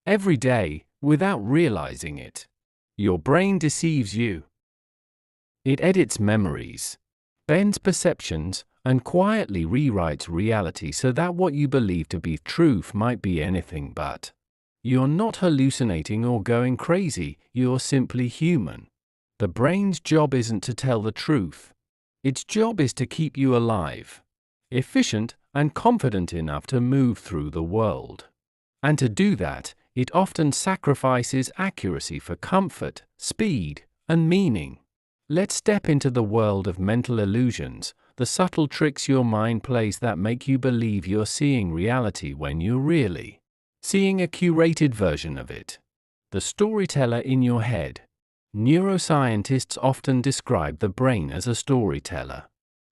Every day, without realizing it, your brain deceives you. It edits memories, bends perceptions, and quietly rewrites reality so that what you believe to be truth might be anything but. You're not hallucinating or going crazy, you're simply human. The brain's job isn't to tell the truth. Its job is to keep you alive, efficient, and confident enough to move through the world. And to do that, it often sacrifices accuracy for comfort, speed, and meaning. Let's step into the world of mental illusions, the subtle tricks your mind plays that make you believe you're seeing reality when you're really seeing a curated version of it. The storyteller in your head. Neuroscientists often describe the brain as a storyteller.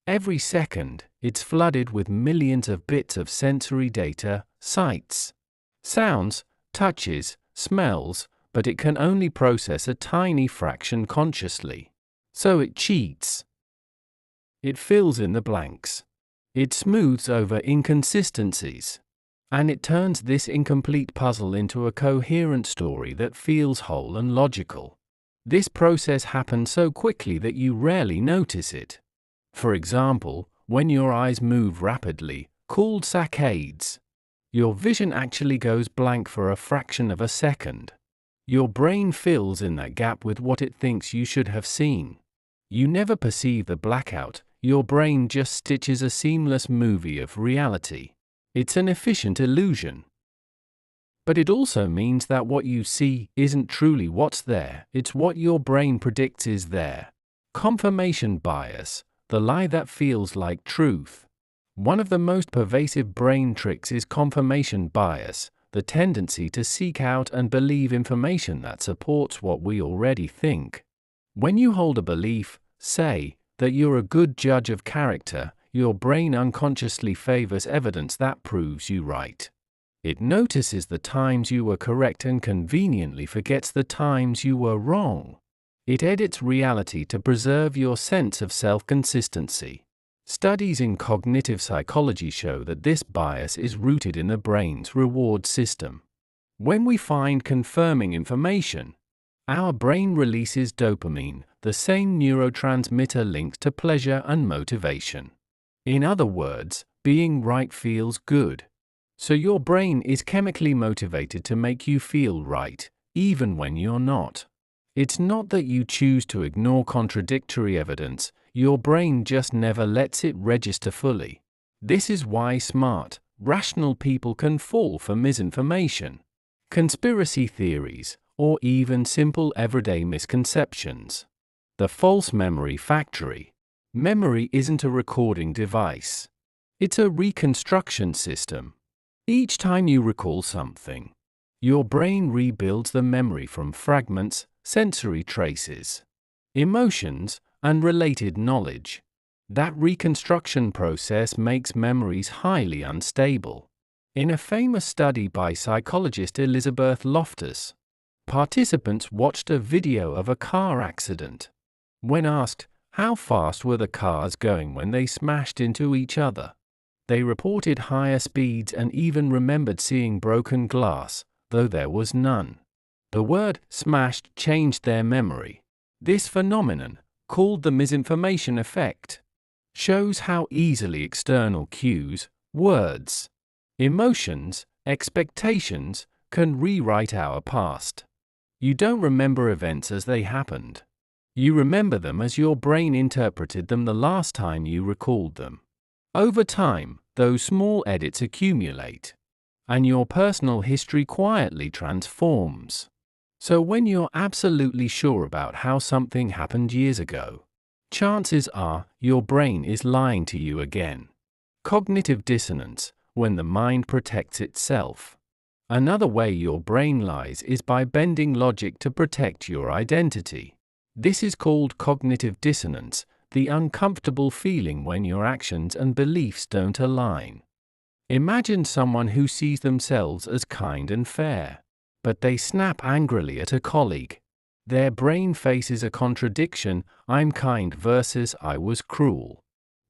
Every second, it's flooded with millions of bits of sensory data, sights, sounds, touches, smells, but it can only process a tiny fraction consciously. So it cheats. It fills in the blanks. It smooths over inconsistencies. And it turns this incomplete puzzle into a coherent story that feels whole and logical. This process happens so quickly that you rarely notice it. For example, when your eyes move rapidly, called saccades, your vision actually goes blank for a fraction of a second. Your brain fills in that gap with what it thinks you should have seen. You never perceive the blackout, your brain just stitches a seamless movie of reality. It's an efficient illusion. But it also means that what you see isn't truly what's there, it's what your brain predicts is there. Confirmation bias, the lie that feels like truth. One of the most pervasive brain tricks is confirmation bias, the tendency to seek out and believe information that supports what we already think. When you hold a belief, say, that you're a good judge of character, your brain unconsciously favors evidence that proves you right. It notices the times you were correct and conveniently forgets the times you were wrong. It edits reality to preserve your sense of self-consistency. Studies in cognitive psychology show that this bias is rooted in the brain's reward system. When we find confirming information, our brain releases dopamine, the same neurotransmitter linked to pleasure and motivation. In other words, being right feels good. So your brain is chemically motivated to make you feel right, even when you're not. It's not that you choose to ignore contradictory evidence, your brain just never lets it register fully. This is why smart, rational people can fall for misinformation, conspiracy theories, or even simple everyday misconceptions. The false memory factory. Memory isn't a recording device. It's a reconstruction system. Each time you recall something, your brain rebuilds the memory from fragments, sensory traces, emotions, and related knowledge. That reconstruction process makes memories highly unstable. In a famous study by psychologist Elizabeth Loftus, participants watched a video of a car accident. When asked, how fast were the cars going when they smashed into each other, they reported higher speeds and even remembered seeing broken glass, though there was none. The word smashed changed their memory. This phenomenon, called the misinformation effect, shows how easily external cues, words, emotions, expectations, can rewrite our past. You don't remember events as they happened. You remember them as your brain interpreted them the last time you recalled them. Over time, those small edits accumulate, and your personal history quietly transforms. So when you're absolutely sure about how something happened years ago, chances are your brain is lying to you again. Cognitive dissonance, when the mind protects itself. Another way your brain lies is by bending logic to protect your identity. This is called cognitive dissonance, the uncomfortable feeling when your actions and beliefs don't align. Imagine someone who sees themselves as kind and fair, but they snap angrily at a colleague. Their brain faces a contradiction, I'm kind versus I was cruel.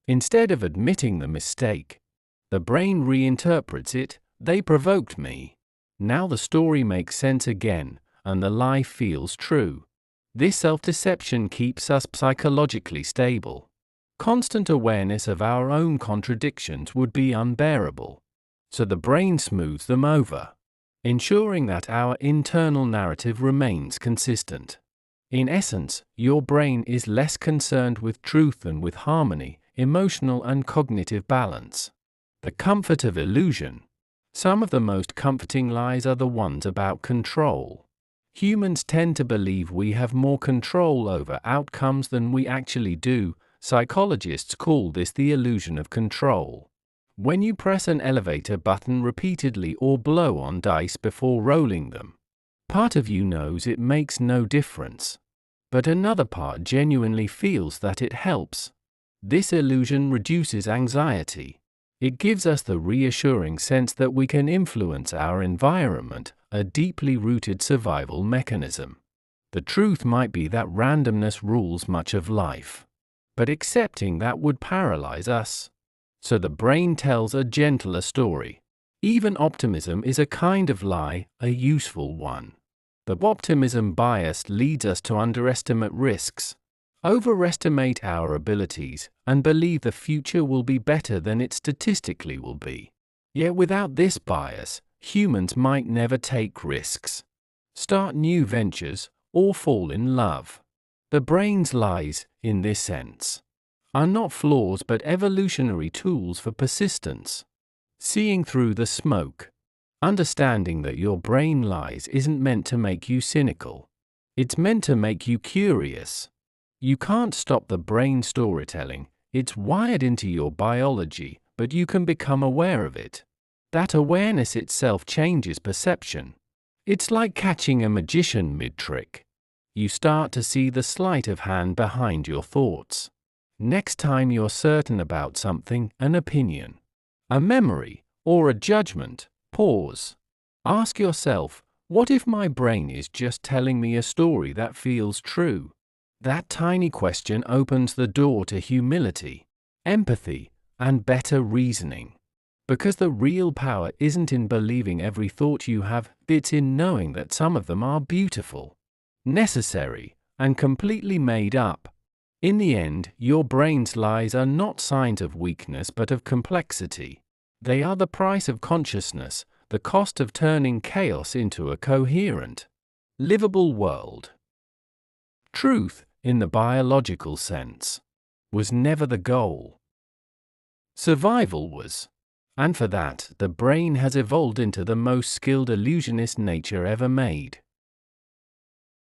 Instead of admitting the mistake, the brain reinterprets it, they provoked me. Now the story makes sense again, and the lie feels true. This self-deception keeps us psychologically stable. Constant awareness of our own contradictions would be unbearable. So the brain smooths them over, ensuring that our internal narrative remains consistent. In essence, your brain is less concerned with truth than with harmony, emotional and cognitive balance. The comfort of illusion. Some of the most comforting lies are the ones about control. Humans tend to believe we have more control over outcomes than we actually do. Psychologists call this the illusion of control. When you press an elevator button repeatedly or blow on dice before rolling them, part of you knows it makes no difference, but another part genuinely feels that it helps. This illusion reduces anxiety. It gives us the reassuring sense that we can influence our environment, a deeply rooted survival mechanism. The truth might be that randomness rules much of life, but accepting that would paralyze us. So the brain tells a gentler story. Even optimism is a kind of lie, a useful one. The optimism bias leads us to underestimate risks, overestimate our abilities, and believe the future will be better than it statistically will be. Yet without this bias, humans might never take risks, start new ventures, or fall in love. The brain's lies, in this sense, are not flaws but evolutionary tools for persistence. Seeing through the smoke. Understanding that your brain lies isn't meant to make you cynical. It's meant to make you curious. You can't stop the brain storytelling, it's wired into your biology, but you can become aware of it. That awareness itself changes perception. It's like catching a magician mid-trick. You start to see the sleight of hand behind your thoughts. Next time you're certain about something, an opinion, a memory, or a judgment, pause. Ask yourself, what if my brain is just telling me a story that feels true? That tiny question opens the door to humility, empathy, and better reasoning. Because the real power isn't in believing every thought you have, it's in knowing that some of them are beautiful, necessary, and completely made up. In the end, your brain's lies are not signs of weakness but of complexity. They are the price of consciousness, the cost of turning chaos into a coherent, livable world. Truth, in the biological sense, was never the goal. Survival was. And for that, the brain has evolved into the most skilled illusionist nature ever made.